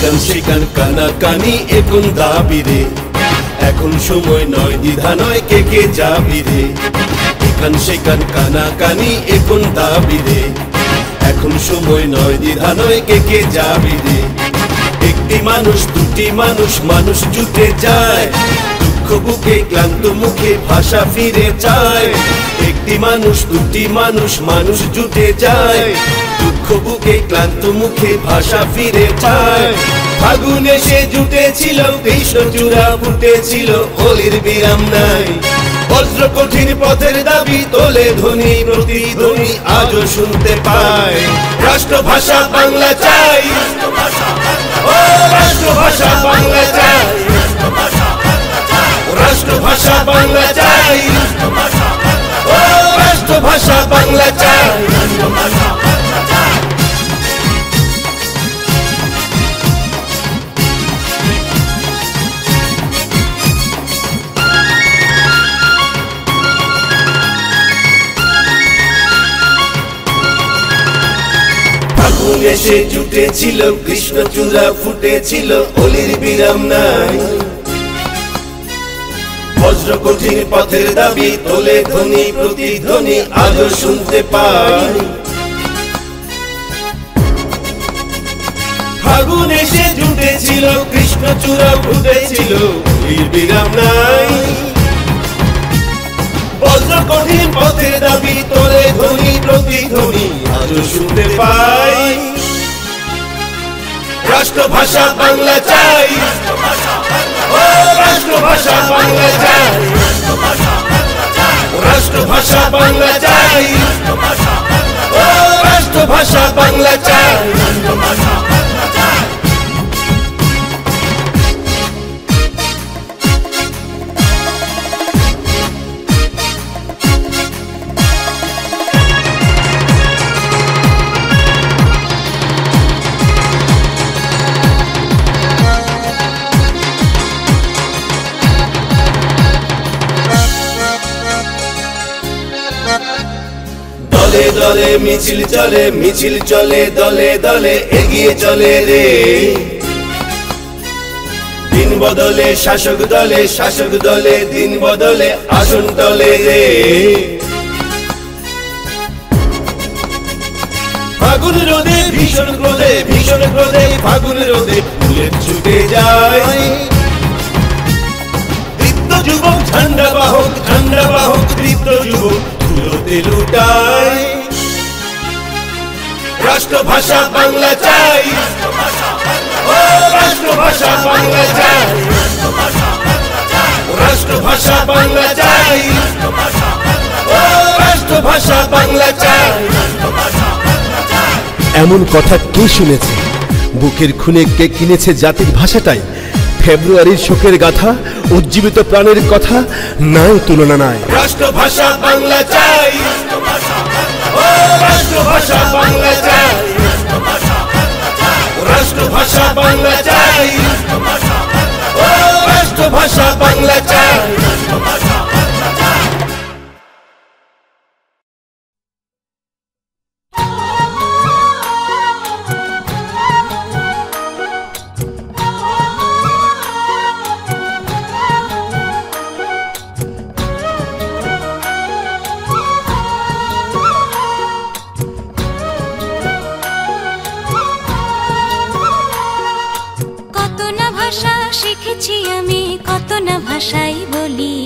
এখান সেখান কানাকানি এখন দাবি রে, এখন সময় নয় দ্বিধা নয় কে কে যাবি রে। এখান সেখান কানাকানি এখন দাবি রে, এখন সময় নয় দ্বিধা নয় কে কে যাবি রে। একটি মানুষ দুটি মানুষ মানুষ জুটে যায়, দুঃখ বুকে ক্লান্ত মুখে ভাষা ফিরে যায়। একটি মানুষ দুটি মানুষ মানুষ জুটে যায়, দুঃখ বুকে ক্লান্ত মুখে ভাষা ফিরে যায়। ফাগুন এসে জুটেছিল কৃষ্ণচূড়া ফুটেছিল, হোলির বিরাম নাই। বজ্র কঠিন পথের দাবি তোলে ধ্বনি প্রতিধ্বনি আজও শুনতে পায়। রাষ্ট্রভাষা বাংলা চাই, ও রাষ্ট্রভাষা বাংলা চাই, রাষ্ট্রভাষা বাংলা চাই, ও রাষ্ট্রভাষা বাংলা চাই। ফাগুন এসে জুটেছিল কৃষ্ণচূড়া ফুটেছিল, হোলির বিরাম নাই। বজ্র কঠিন পথের দাবি তোলে ধ্বনি প্রতিধ্বনি আজও শুনতে পাই। ফাগুন এসে জুটেছিল কৃষ্ণচূড়া ফুটেছিল, হোলির বিরাম নাই। বজ্র কঠিন পথের দাবি তোলে ধ্বনি প্রতিধ্বনি আজও শুনতে পাই। রাষ্ট্রভাষা বাংলা চাই, ও রাষ্ট্রভাষা বাংলা চাই, রাষ্ট্রভাষা বাংলা চাই, ও রাষ্ট্রভাষা বাংলা চাই। দলে দলে মিছিল চলে মিছিল চলে, দলে দলে এগিয়ে চলে রে। দিন বদলে শাসক দলে, শাসক দলে দিন বদলে আসন টলে রে। ফাগুন রোদে ভীষণ ক্রোধে, ভীষণ ক্রোধে ফাগুন রোদে ফুলের ছুটে যায়। দীপ্ত যুবক ঝান্ডা বাহক, ঝান্ডা বাহক দীপ্ত যুবক ধুলোতে লুটায়। রাষ্ট্রভাষা বাংলা চাই, ও রাষ্ট্রভাষা বাংলা চাই, রাষ্ট্রভাষা বাংলা চাই, ও রাষ্ট্রভাষা বাংলা চাই। এমন কথা কে শুনেছে? বুকের খুনে কে কিনেছে জাতির ভাষাটাই? ফেব্রুয়ারির শোকের গাথা, উজ্জীবিত প্রাণের কথা, নাই তুলনা নাই। রাষ্ট্রভাষা বাংলা চাই, ও রাষ্ট্রভাষা বাংলা চাই, রাষ্ট্রভাষা বাংলা চাই, ও রাষ্ট্রভাষা বাংলা চাই। শিখেছি আমি কত না ভাষাই বলি,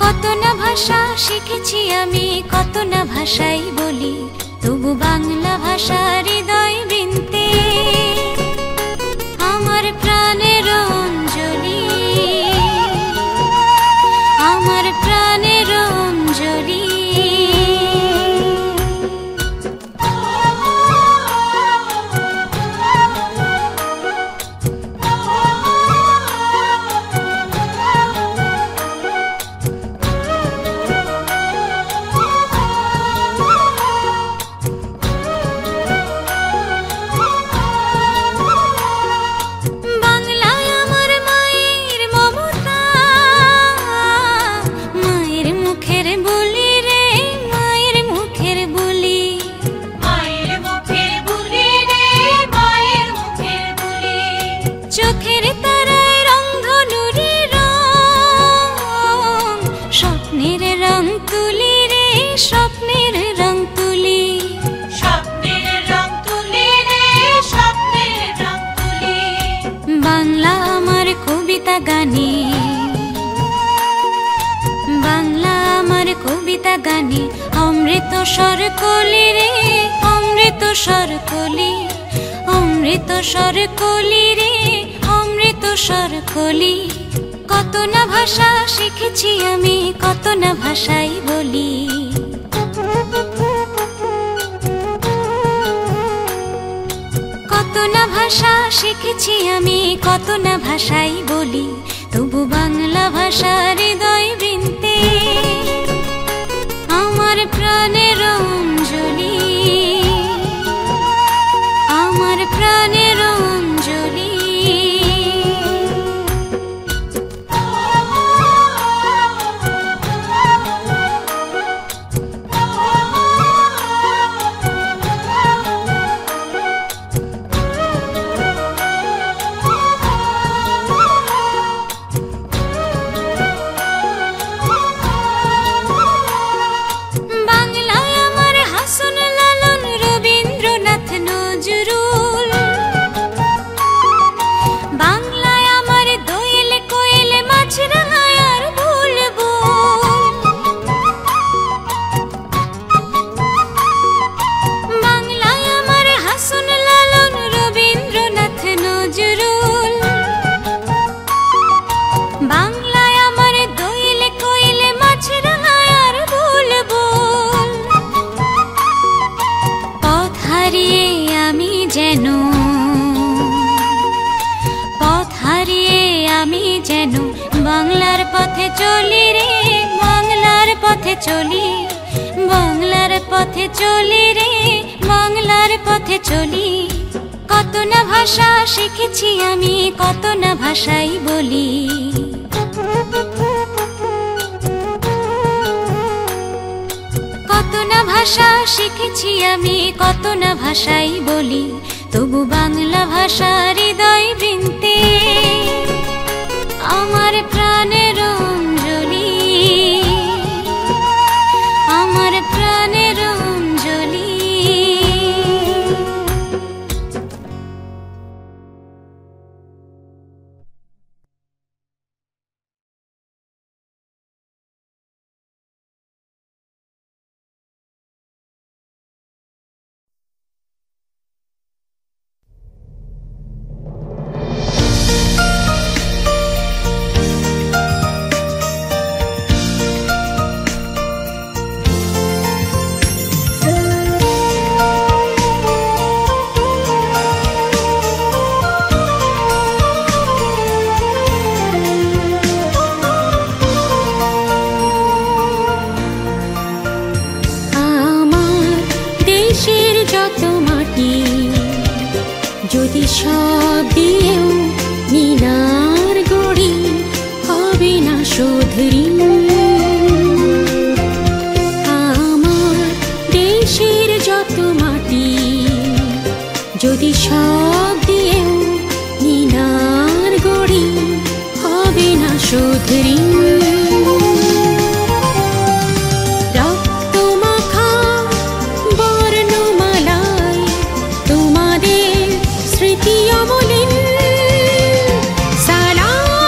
কত না ভাষা শিখেছি আমি কত না ভাষাই বলি। তবু বাংলা ভাষা হৃদয় বৃন্তে আমার প্রাণের অঞ্জলি, আমার প্রাণের অঞ্জলি। কবিতা গানে, বাংলা আমার কবিতা গানে অমৃত স্বর কলি রে, অমৃত স্বর কলি, অমৃত স্বর কলি রে, অমৃত স্বর কলি। কত না ভাষা শিখেছি আমি, কত না ভাষাই বলি। কত না ভাষা শিখেছি আমি, কত না ভাষাই বলি, তবু বাংলা ভাষা হৃদয় বৃন্তে আমার প্রাণের অঞ্জলি, আমার প্রাণের অঞ্জলি। বাংলার পথে চলি রে, বাংলার পথে চলি, বাংলার পথে চলি রে, বাংলার পথে চলি। কত না ভাষা শিখেছি আমি, কত না ভাষাই বলি। কত না ভাষা শিখেছি আমি, কত না ভাষাই বলি, তবু বাংলা ভাষা হৃদয় বৃন্তে আমার প্রাণের অঞ্জলি, আমার প্রাণের অঞ্জলি। যদি সব দিয়েও মিনার গড়ি হবে না শোধ ঋণ, আমার দেশের যত মাটি যদি সব দিয়েও মিনার গড়ি হবে না শোধ ঋণ। সালাম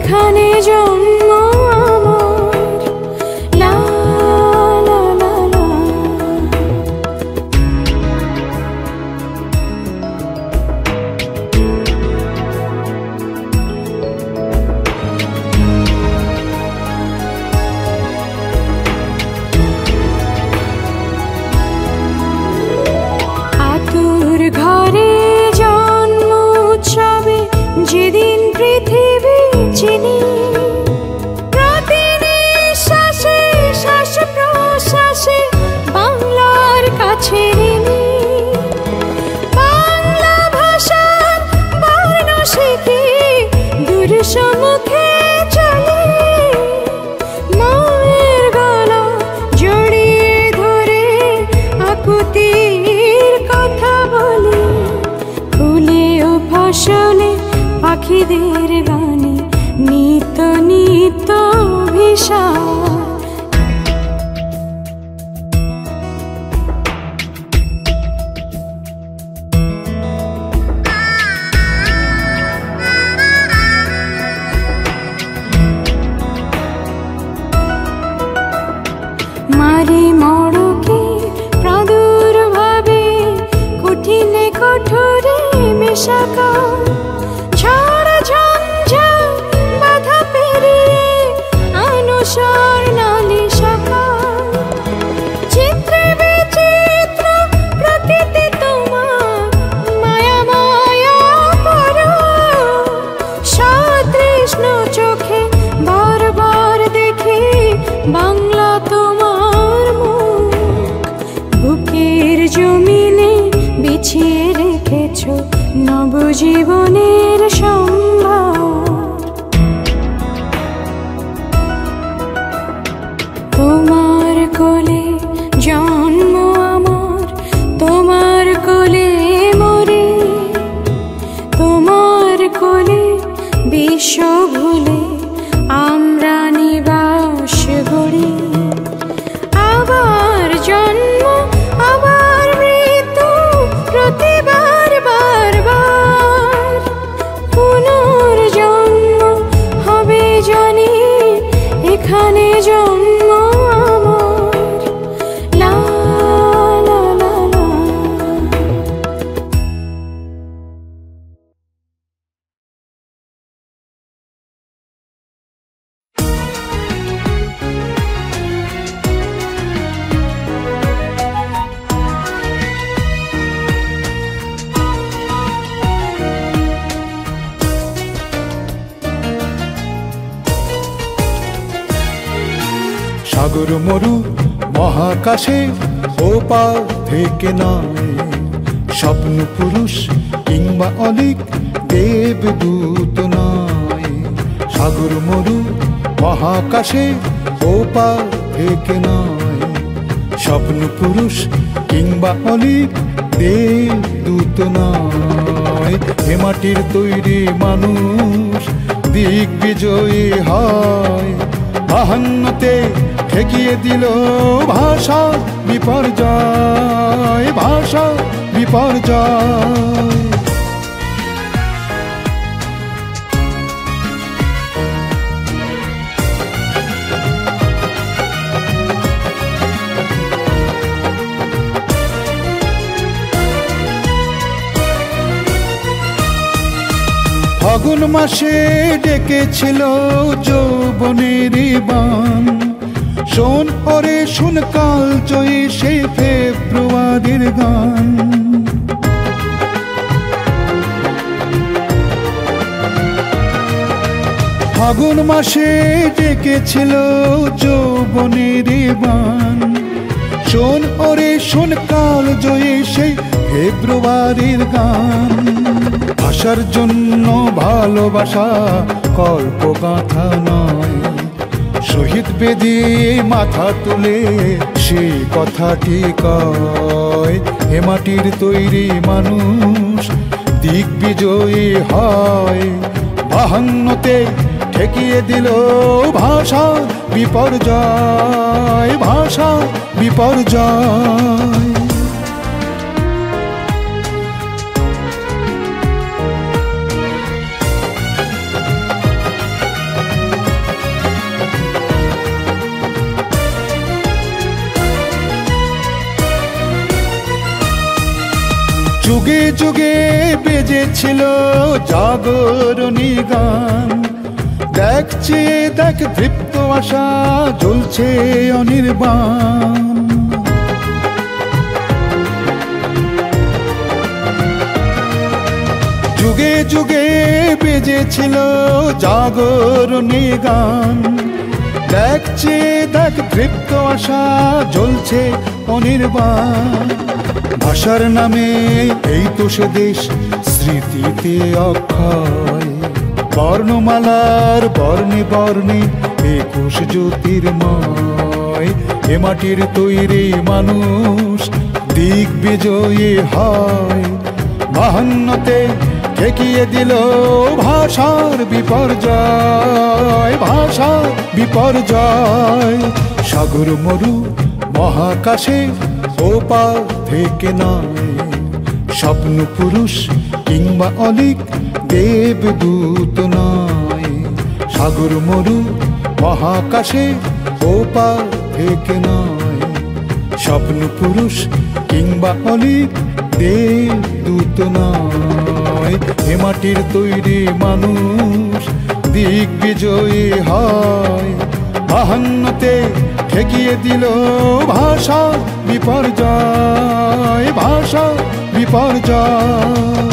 এখানে জন্ম আমার, লা লা লা লা। আতুর ঘরে জন্ম উৎসবে যেদিন পৃথিবী চিনি, প্রতি নিঃশ্বাসে শ্বাস প্রশ্বাসে বাংলার কাছে ঋণী। বাংলা ভাষা বর্ণ শিখি দূর সম্মুখে চলে, মায়ের গলা জড়িয়ে ধরে আকুতির কথা বলি। ফুলে ও ফসলে পাখিদের গানে নিত নিত অভিশাপ। মারি মড়কে প্রাদুর্ভাবে কঠিনে কঠোরে মেশাকা, ঝড় ঝঞ্ঝা বাধা পেরিয়ে অনুসর নালি শাখা। চিত্রে বিচিত্র প্রকৃতি তোমার মায়া মায়া করো, সতৃষ্ণ চোখে বারবার দেখি বাংলা তোমার মুখ। বুকের জমিনে বিছিয়ে রেখেছ নবজীবনের সম্ভার। তোমার কোলে জন্ম আমার, তোমার কোলে মরে, তোমার কোলে বিশ্ব ভুলে আমরা নিবাস গড়ি। আবার জন্ম আবার মৃত্যু, প্রতিবার বারবার পুনর্জন্ম হবে জানি, এখানে জন্ম আমার, লা লা লা লা। সাগর মরু মহাকাশে ওপার থেকে নামে স্বপ্ন পুরুষ কিংবা অলিক দেবদূত নয়। সাগর মরু মহাকাশে ওপার থেকে নয়, স্বপ্ন পুরুষ কিংবা অলিক দেবদূত নয়। এ মাটির তৈরি মানুষ দিগ্বিজয়ী হয়, বাহান্নতে ঠেকিয়ে দিল ভাষা বিপর্যয়, ভাষা বিপর্যয়। ফাগুন মাসে ডেকেছিল যৌবনের বান, শোন ওরে শুন কাল জয়ী সেই ফেব্রুয়ারির গান। ফাগুন মাসে ডেকেছিল যৌবনের বান, শোন ওরে শোন কাল জয়ী সেই ফেব্রুয়ারির গান। আসার জন্য ভালোবাসা কল্পগাথা নয়, শহীদ বেদে মাথা তুলে সে কথাটি কয়। এ মাটির তৈরি মানুষ দিগ্বিজয়ী হয়, বাহান্নতে ঠেকিয়ে দিল ভাষা বিপর্যয়, ভাষা বিপর্যয়। যুগে যুগে বেজেছিল জাগরণী গান, দেখছে দেখ দৃপ্ত আশা জ্বলছে অনির্বাণ। যুগে যুগে বেজেছিল জাগরণী গান, দেখছে দেখ দৃপ্ত আশা জ্বলছে অনির্বাণ। ভাষার নামে এই তো সে দেশ স্মৃতিতে অক্ষয়, বর্ণমালার বর্ণে বর্ণে 21 জ্যোতির্ময়। এ মাটির তৈরি মানুষ দিগ্বিজয়ী হয়, বাহান্নতে ঠেকিয়ে দিল ভাষার বিপর্যয়, ভাষার বিপর্যয়। সাগর মরু মহাকাশে ওপার থেকে নয়, স্বপ্ন পুরুষ কিংবা অলিক দেবদূত নয়। সাগর মরু মহাকাশে ওপার থেকে নয়, স্বপ্ন পুরুষ কিংবা অলিক দেবদূত নয়। এ মাটির তৈরি মানুষ দিগ্বিজয়ী হয়, বাহান্নতে ঠেকিয়ে দিল ভাষা বিপর্যয়, ভাষা বিপর্যয়।